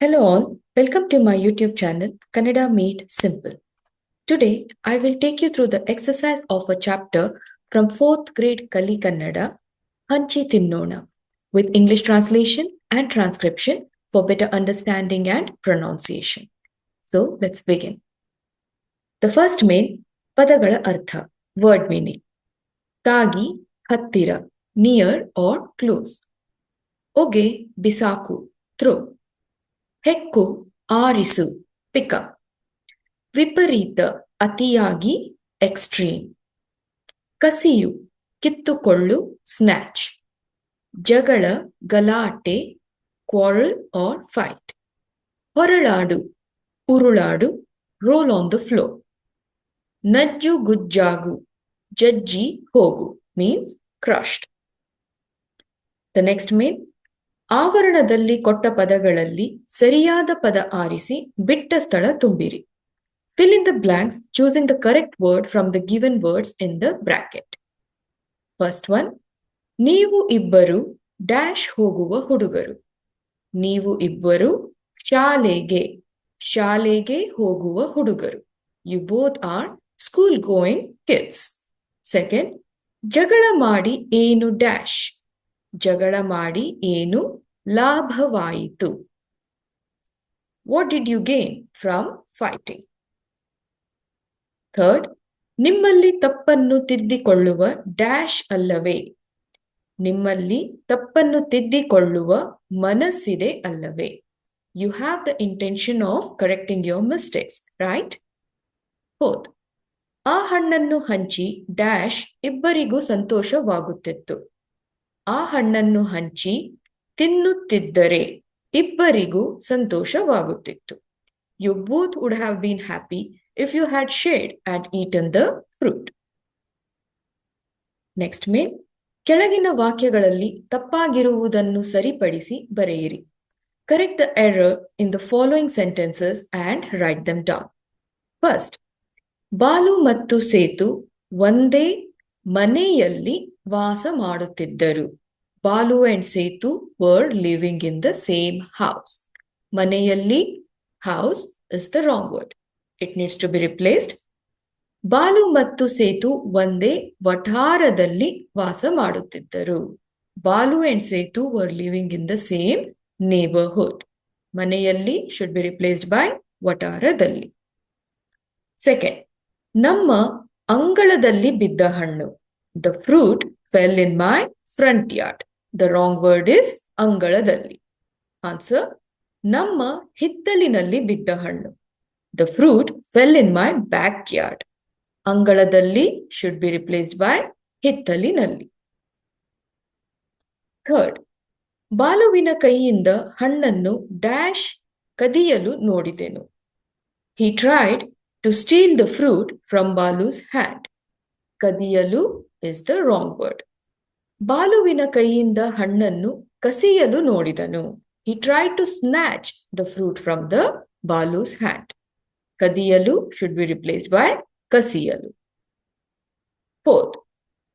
Hello all, welcome to my YouTube channel Kannada Made Simple. Today I will take you through the exercise of a chapter from 4th grade Kali Kannada, Hanchi Tinnona, with English translation and transcription for better understanding and pronunciation. So let's begin. The first main, Padagala Artha, word meaning. Tagi, Hattira, near or close. Oge, Bisaku, throw. ಹೆಕ್ಕು ಆರಿಸು pick up ವಿಪರೀತ ಅತಿಯಾಗಿ extreme ಕಸಿಯು ಕಿತ್ತುಕೊಳ್ಳು snatch ಜಗಳ ಗಲಾಟೆ quarrel or fight ಹೊರಳಾಡು ಉರುಳಾಡು ರೋಲ್ ಆನ್ ದ ಫ್ಲೋರ್ ನಜ್ಜು ಗುಜ್ಜಾಗು ಜಜ್ಜಿ ಹೋಗು means crushed. The next mean ಆವರಣದಲ್ಲಿ ಕೊಟ್ಟ ಪದಗಳಲ್ಲಿ ಸರಿಯಾದ ಪದ ಆರಿಸಿ ಬಿಟ್ಟ ಸ್ಥಳ ತುಂಬಿರಿ. Fill in the blanks choosing the correct word from the given words in the bracket. First one, ನೀವು ಇಬ್ಬರು ಡ್ಯಾಶ್ ಹೋಗುವ ಹುಡುಗರು. ನೀವು ಇಬ್ಬರು ಶಾಲೆಗೆ ಹೋಗುವ ಹುಡುಗರು. You both are school going kids. Second, ಜಗಳ ಮಾಡಿ ಏನು ಡ್ಯಾಶ್. ಜಗಳ ಮಾಡಿ ಏನು ಲಾಭವಾಯಿತು. What did you gain from fighting? Third, ನಿಮ್ಮಲ್ಲಿ ತಪ್ಪನ್ನು ತಿದ್ದಿಕೊಳ್ಳುವ ಡ್ಯಾಶ್ ಅಲ್ಲವೇ. ನಿಮ್ಮಲ್ಲಿ ತಪ್ಪನ್ನು ತಿದ್ದಿಕೊಳ್ಳುವ ಮನಸ್ಸಿದೆ ಅಲ್ಲವೇ. You have the intention of correcting your mistakes, right? Fourth, ಆ ಹಣ್ಣನ್ನು ಹಂಚಿ ಡ್ಯಾಶ್ ಇಬ್ಬರಿಗೂ ಸಂತೋಷವಾಗುತ್ತಿತ್ತು. ಆ ಹಣ್ಣನ್ನು ಹಂಚಿ ತಿನ್ನುತ್ತಿದ್ದರೆ ಇಬ್ಬರಿಗೂ ಸಂತೋಷವಾಗುತ್ತಿತ್ತು. You both would have been happy if you had shared and eaten the fruit. Next main, ಕೆಳಗಿನ ವಾಕ್ಯಗಳಲ್ಲಿ ತಪ್ಪಾಗಿರುವುದನ್ನು ಸರಿಪಡಿಸಿ ಬರೆಯಿರಿ. Correct the error in the following sentences and write them down. First, Balu ಮತ್ತು ಸೇತು ಒಂದೇ ಮನೆಯಲ್ಲಿ ವಾಸ ಮಾಡುತ್ತಿದ್ದರು. Balu and Setu were living in the same house. ಮನೆಯಲ್ಲಿ house is the wrong word. It needs to be replaced. Balu ಮತ್ತು ಸೇತು ಒಂದೇ ವಠಾರದಲ್ಲಿ ವಾಸ ಮಾಡುತ್ತಿದ್ದರು. Balu and Setu were living in the same neighborhood. ಮನೆಯಲ್ಲಿ should be replaced by ವಠಾರದಲ್ಲಿ. Second, ನಮ್ಮ ಅಂಗಳದಲ್ಲಿ ಬಿದ್ದ ಹಣ್ಣು. The fruit fell in my front yard. The wrong word is ಅಂಗಳದಲ್ಲಿ. Answer, ನಮ್ಮ ಹಿತ್ತಲಿನಲ್ಲಿ ಬಿದ್ದ ಹಣ್ಣು. The fruit fell in my backyard. ಅಂಗಳದಲ್ಲಿ should be replaced by ಹಿತ್ತಲಿನಲ್ಲಿ. Third, ಬಾಲುವಿನ ಕೈಯಿಂದ ಹಣ್ಣನ್ನು ಡ್ಯಾಶ್ ಕದಿಯಲು ನೋಡಿದೆನು. He tried to steal the fruit from Balu's hand. ಕದಿಯಲು is the wrong word. ಬಾಲುವಿನ ಕೈಯಿಂದ ಹಣ್ಣನ್ನು ಕಸಿಯಲು ನೋಡಿದನು. He tried to snatch the fruit from the Balu's hand. ಕದಿಯಲು should be replaced by ಕಸಿಯಲು. Fourth,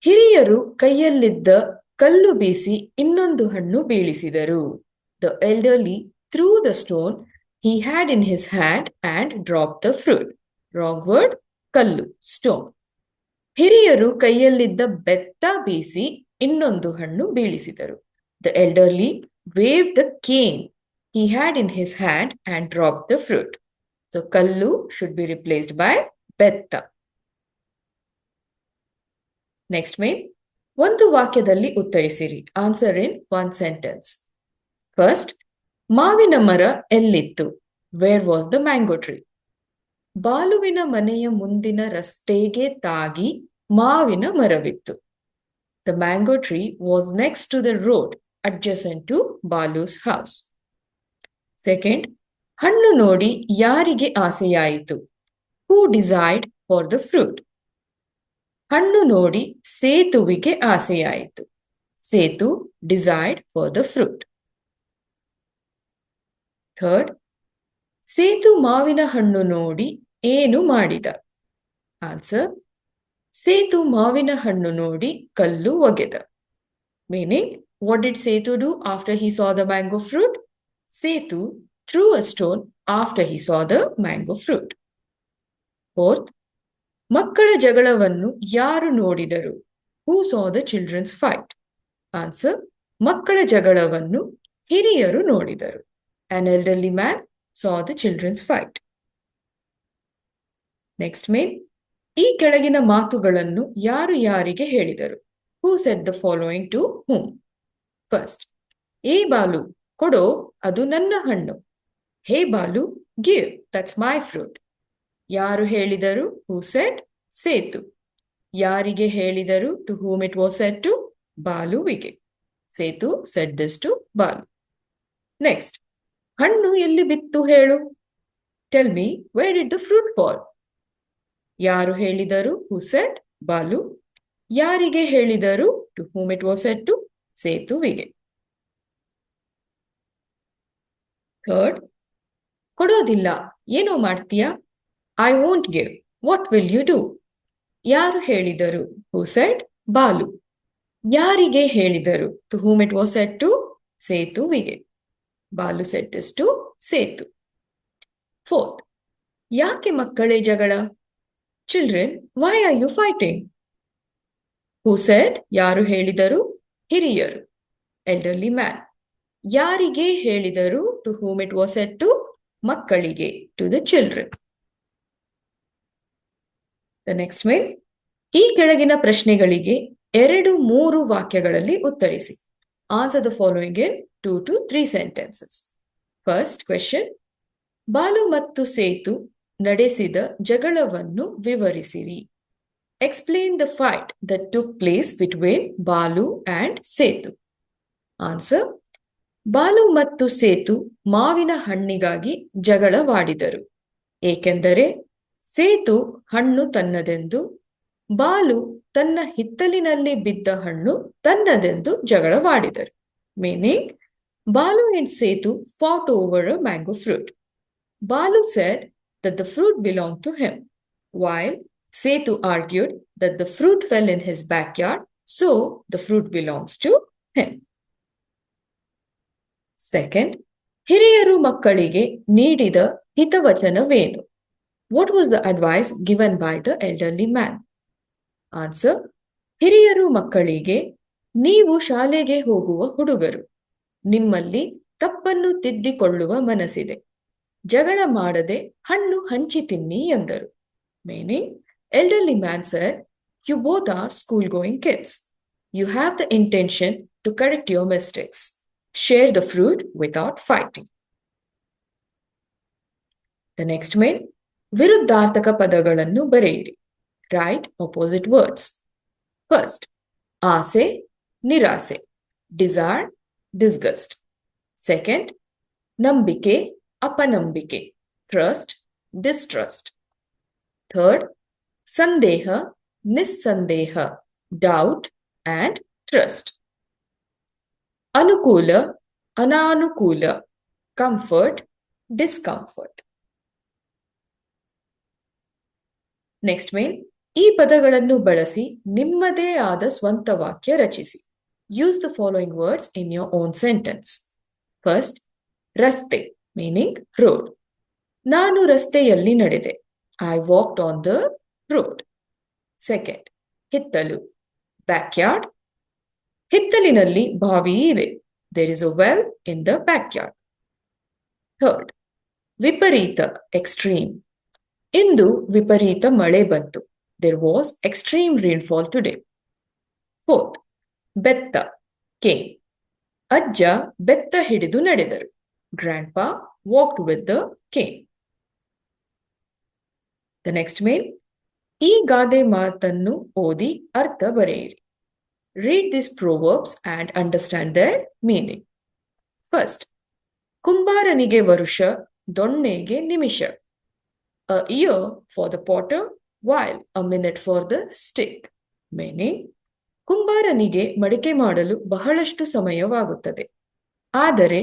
ಹಿರಿಯರು ಕೈಯಲ್ಲಿದ್ದ ಕಲ್ಲು ಬೀಸಿ ಇನ್ನೊಂದು ಹಣ್ಣು ಬೀಳಿಸಿದರು. The elderly threw the stone he had in his hand and dropped the fruit. Wrong word, ಕಲ್ಲು, stone. ಹಿರಿಯರು ಕೈಯಲ್ಲಿದ್ದ ಬೆತ್ತ ಬೀಸಿ ಇನ್ನೊಂದು ಹಣ್ಣು ಬೀಳಿಸಿದರು. The elderly waved the cane he had in his hand and dropped the fruit. So kallu should be replaced by betta. Next main, ಒಂದು ವಾಕ್ಯದಲ್ಲಿ ಉತ್ತರಿಸಿರಿ. Answer in one sentence. First, ಮಾವಿನ ಮರ ಎಲ್ಲಿತ್ತು? Where was the mango tree? ಬಾಲುವಿನ ಮನೆಯ ಮುಂದಿನ ರಸ್ತೆಗೆ ತಾಗಿ ಮಾವಿನ ಮರವಿತ್ತು. The mango tree was next to the road adjacent to Balu's house. Second, ಹಣ್ಣು ನೋಡಿ ಯಾರಿಗೆ ಆಸೆಯಾಯಿತು? Who desired for the fruit? ಹಣ್ಣು ನೋಡಿ ಸೇತುವಿಗೆ ಆಸೆಯಾಯಿತು. Setu desired for the fruit. Third, Setu ಮಾವಿನ ಹಣ್ಣು ನೋಡಿ ಏನು ಮಾಡಿದ? Answer, ಸೇತು ಮಾವಿನ ಹಣ್ಣು ನೋಡಿ ಕಲ್ಲು ಒಗೆದ. Meaning, what did Setu do after he saw the mango fruit? Setu threw a stone after he saw the mango fruit. Fourth, ಮಕ್ಕಳ ಜಗಳವನ್ನು ಯಾರು ನೋಡಿದರು? Who saw the children's fight? Answer, ಮಕ್ಕಳ ಜಗಳವನ್ನು ಹಿರಿಯರು ನೋಡಿದರು. An elderly man saw the children's fight. Next main, ಈ ಕೆಳಗಿನ ಮಾತುಗಳನ್ನು ಯಾರು ಯಾರಿಗೆ ಹೇಳಿದರು? Who said the following to whom? First, ಏ ಬಾಲು, ಕೊಡೋ, ಅದು ನನ್ನ ಹಣ್ಣು. ಹೇ Balu, give, that's my fruit. ಯಾರು ಹೇಳಿದರು? Who said? ಸೇತು. ಯಾರಿಗೆ ಹೇಳಿದರು? To whom it was said to? ಬಾಲುವಿಗೆ. Setu said this to Balu. Next, ಹಣ್ಣು ಎಲ್ಲಿ ಬಿತ್ತು ಹೇಳು? Tell me, where did the fruit fall? ಯಾರು ಹೇಳಿದರು? Who said? ಬಾಲು. ಯಾರಿಗೆ ಹೇಳಿದರು? To whom it was said to? ಸೇತುವಿಗೆ. Third, ಕೊಡೋದಿಲ್ಲ, ಏನೋ ಮಾಡ್ತೀಯಾ? I won't give. What will you do? ಯಾರು ಹೇಳಿದರು? Who said? ಬಾಲು. ಯಾರಿಗೆ ಹೇಳಿದರು? To whom it was said to? ಸೇತುವಿಗೆ. Balu said this to Setu. Fourth, ಯಾಕೆ ಮಕ್ಕಳೇ ಜಗಳ? Children, why are you fighting? Who said? ಯಾರು ಹೇಳಿದರು? ಹಿರಿಯರು. Elderly man. ಯಾರಿಗೆ ಹೇಳಿದರು? To whom it was said to? ಮಕ್ಕಳಿಗೆ. To the children. The next one, ಈ ಕೆಳಗಿನ ಪ್ರಶ್ನೆಗಳಿಗೆ 2-3 ವಾಕ್ಯಗಳಲ್ಲಿ ಉತ್ತರಿಸಿ. Answer the following in 2 to 3 sentences. First question, Balu ಮತ್ತು ಸೇತು ನಡೆಸಿದ ಜಗಳವನ್ನು ವಿವರಿಸಿರಿ. Explain the fight that took place between Balu and Setu. Answer, Balu ಮತ್ತು ಸೇತು ಮಾವಿನ ಹಣ್ಣಿಗಾಗಿ ಜಗಳವಾಡಿದರು. ಏಕೆಂದರೆ ಸೇತು ಹಣ್ಣು ತನ್ನದೆಂದು, ಬಾಲು ತನ್ನ ಹಿತ್ತಲಿನಲ್ಲಿ ಬಿದ್ದ ಹಣ್ಣು ತನ್ನದೆಂದು ಜಗಳವಾಡಿದರು. Meaning, Balu and Setu fought over a mango fruit. Balu said that the fruit belonged to him, while Setu argued that the fruit fell in his backyard, so the fruit belongs to him. Second, ಹಿರಿಯರು ಮಕ್ಕಳಿಗೆ ನೀಡಿದ ಹಿತವಚನವೇನು? What was the advice given by the elderly man? Answer, ಹಿರಿಯರು ಮಕ್ಕಳಿಗೆ, ನೀವು ಶಾಲೆಗೆ ಹೋಗುವ ಹುಡುಗರು, ನಿಮ್ಮಲ್ಲಿ ತಪ್ಪನ್ನು ತಿದ್ದಿಕೊಳ್ಳುವ ಮನಸ್ಸಿದೆ, ಜಗಳ ಮಾಡದೆ ಹಣ್ಣು ಹಂಚಿ ತಿನ್ನಿ ಎಂದರು. Meaning, elderly man said, you both are school-going kids. You have the intention to correct your mistakes. Share the fruit without fighting. The next main, ವಿರುದ್ಧಾರ್ಥಕ ಪದಗಳನ್ನು ಬರೆಯಿರಿ. Write opposite words. First, ಆಸೆ, ನಿರಾಸೆ, desire, disgust. Second, ನಂಬಿಕೆ, ಅಪನಂಬಿಕೆ, trust, distrust. Third, ಸಂದೇಹ, ನಿಸ್ಸಂದೇಹ, doubt and trust. ಅನುಕೂಲ, ಅನಾನುಕೂಲ, comfort, discomfort. Next main, ಈ ಪದಗಳನ್ನು ಬಳಸಿ ನಿಮ್ಮದೇ ಆದ ಸ್ವಂತ ವಾಕ್ಯ ರಚಿಸಿ. Use the following words in your own sentence. First, ರಸ್ತೆ, meaning road. ನಾನು ರಸ್ತೆಯಲ್ಲಿ ನಡೆದೆ. I walked on the road. Second, ಹಿತ್ತಲು, backyard. ಹಿತ್ತಲಿನಲ್ಲಿ ಬಾವಿ ಇದೆ. There is a well in the backyard. Third, ವಿಪರೀತ, extreme. ಇಂದು ವಿಪರೀತ ಮಳೆ ಬಂತು. There was extreme rainfall today. Fourth, ಬೆತ್ತ, cane. ಅಜ್ಜ ಬೆತ್ತ ಹಿಡಿದು ನಡೆದರು. Grandpa walked with the cane. The next main, ಈ ಗಾದೆ ಮಾತನ್ನು ಓದಿ ಅರ್ಥ ಬರೆಯಿರಿ. Read these proverbs and understand their meaning. First, ಕುಂಬಾರನಿಗೆ ವರುಷ, ದೊಣ್ಣೆಗೆ ನಿಮಿಷ. A year for the potter, while a minute for the stick. Meaning, ಕುಂಬಾರನಿಗೆ ಮಡಿಕೆ ಮಾಡಲು ಬಹಳಷ್ಟು ಸಮಯವಾಗುತ್ತದೆ, ಆದರೆ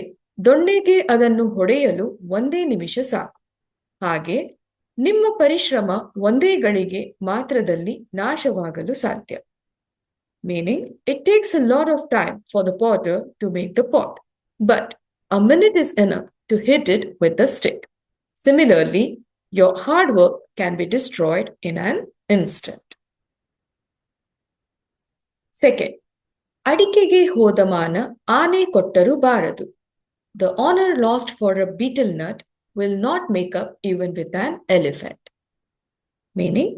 ದೊಣ್ಣೆಗೆ ಅದನ್ನು ಹೊಡೆಯಲು ಒಂದೇ ನಿಮಿಷ ಸಾಕು. ಹಾಗೆ ನಿಮ್ಮ ಪರಿಶ್ರಮ ಒಂದೇ ಗಳಿಗೆ ಮಾತ್ರದಲ್ಲಿ ನಾಶವಾಗಲು ಸಾಧ್ಯ. Meaning, it takes a lot of time for the potter to make the pot, but a minute is enough to hit it with the stick. Similarly, your hard work can be destroyed in an instant. Second, ಅಡಿಕೆಗೆ ಹೋದ ಮಾನ ಆನೆ ಕೊಟ್ಟರೂ ಬಾರದು. The honor lost for a betel nut will not make up even with an elephant. Meaning,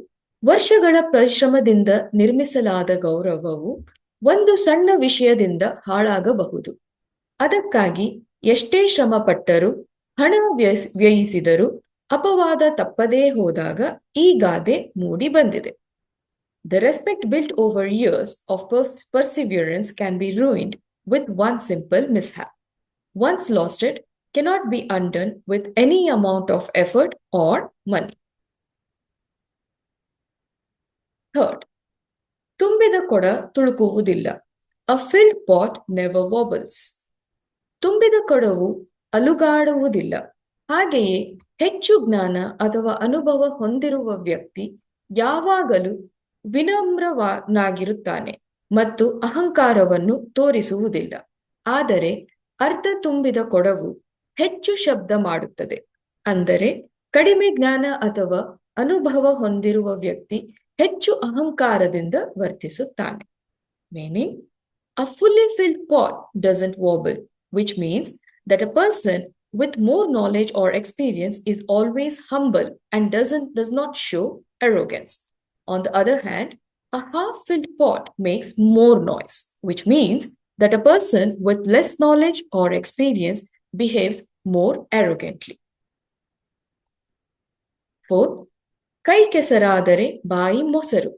ವರ್ಷಗಳ ಪರಿಶ್ರಮದಿಂದ ನಿರ್ಮಿಸಲಾದ ಗೌರವವು ಒಂದು ಸಣ್ಣ ವಿಷಯದಿಂದ ಹಾಳಾಗಬಹುದು. ಅದಕ್ಕಾಗಿ ಎಷ್ಟೇ ಶ್ರಮ ಪಟ್ಟರೂ ಹಣ ವ್ಯಯಿಸಿದರೂ ಅಪವಾದ ತಪ್ಪದೇ ಹೋದಾಗ ಈ ಗಾದೆ ಮೂಡಿ ಬಂದಿದೆ. The respect built over years of perseverance can be ruined with one simple mishap. Once lost, it cannot be undone with any amount of effort or money. Third, ತುಂಬಿದ ಕೊಡ ತುಳುಕುವುದಿಲ್ಲ. A filled pot never wobbles. ತುಂಬಿದ ಕೊಡವು ಅಲುಗಾಡುವುದಿಲ್ಲ. ಹಾಗೆಯೇ ಹೆಚ್ಚು ಜ್ಞಾನ ಅಥವಾ ಅನುಭವ ಹೊಂದಿರುವ ವ್ಯಕ್ತಿ ಯಾವಾಗಲೂ ವಿನಮ್ರನಾಗಿರುತ್ತಾನೆ ಮತ್ತು ಅಹಂಕಾರವನ್ನು ತೋರಿಸುವುದಿಲ್ಲ. ಆದರೆ ಅರ್ಧ ತುಂಬಿದ ಕೊಡವು ಹೆಚ್ಚು ಶಬ್ದ ಮಾಡುತ್ತದೆ. ಅಂದರೆ ಕಡಿಮೆ ಜ್ಞಾನ ಅಥವಾ ಅನುಭವ ಹೊಂದಿರುವ ವ್ಯಕ್ತಿ ಹೆಚ್ಚು ಅಹಂಕಾರದಿಂದ ವರ್ತಿಸುತ್ತಾನೆ. Meaning, a fully filled pot doesn't wobble, which means that a person with more knowledge or experience is always humble and does not show arrogance. On the other hand, a half-filled pot makes more noise, which means that a person with less knowledge or experience behaves more arrogantly. Fourth, ಕೈ ಕೆಸರಾದರೆ ಬಾಯಿ ಮೊಸರು.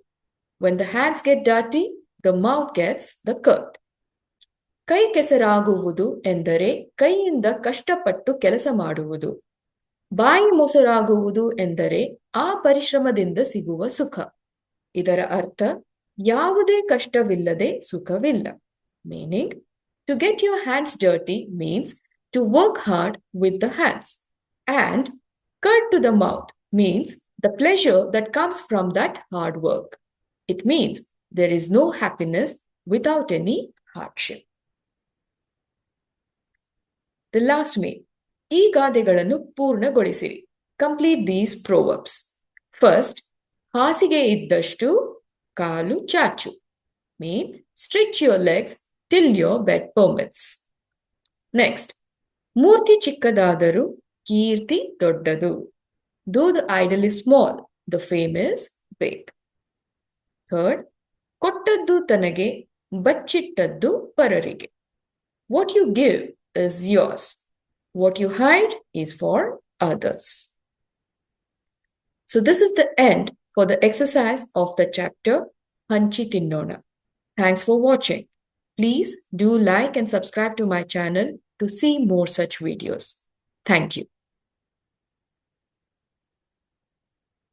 When the hands get dirty, the mouth gets the curd. ಕೈ ಕೆಸರಾಗುವುದು ಎಂದರೆ ಕೈಯಿಂದ ಕಷ್ಟಪಟ್ಟು ಕೆಲಸ ಮಾಡುವುದು. ಬಾಯಿ ಮೊಸರಾಗುವುದು ಎಂದರೆ ಆ ಪರಿಶ್ರಮದಿಂದ ಸಿಗುವ ಸುಖ. ಇದರ ಅರ್ಥ ಯಾವುದೇ ಕಷ್ಟವಿಲ್ಲದೆ ಸುಖವಿಲ್ಲ. Meaning, to get your hands dirty means to work hard with the hands. And curd to the mouth means the pleasure that comes from that hard work. It means there is no happiness without any hardship. The last main. ಈ ಗಾದೆಗಳನ್ನು ಪೂರ್ಣಗೊಳಿಸಿರಿ. Complete these proverbs. First, ಹಾಸಿಗೆ ಇದ್ದಷ್ಟು ಕಾಲು ಚಾಚು. Mean, stretch your legs till your bed permits. Next, ಮೂರ್ತಿ ಚಿಕ್ಕದಾದರೂ ಕೀರ್ತಿ ದೊಡ್ಡದು. Though the idol is small, the fame is big. Third, ಕೊಟ್ಟದ್ದು ತನಗೆ ಬಚ್ಚಿಟ್ಟದ್ದು ಪರರಿಗೆ. What you give is yours. What you hide is for others. So this is the end for the exercise of the chapter Hanchi Tinnona. Thanks for watching. Please do like and subscribe to my channel to see more such videos. Thank you.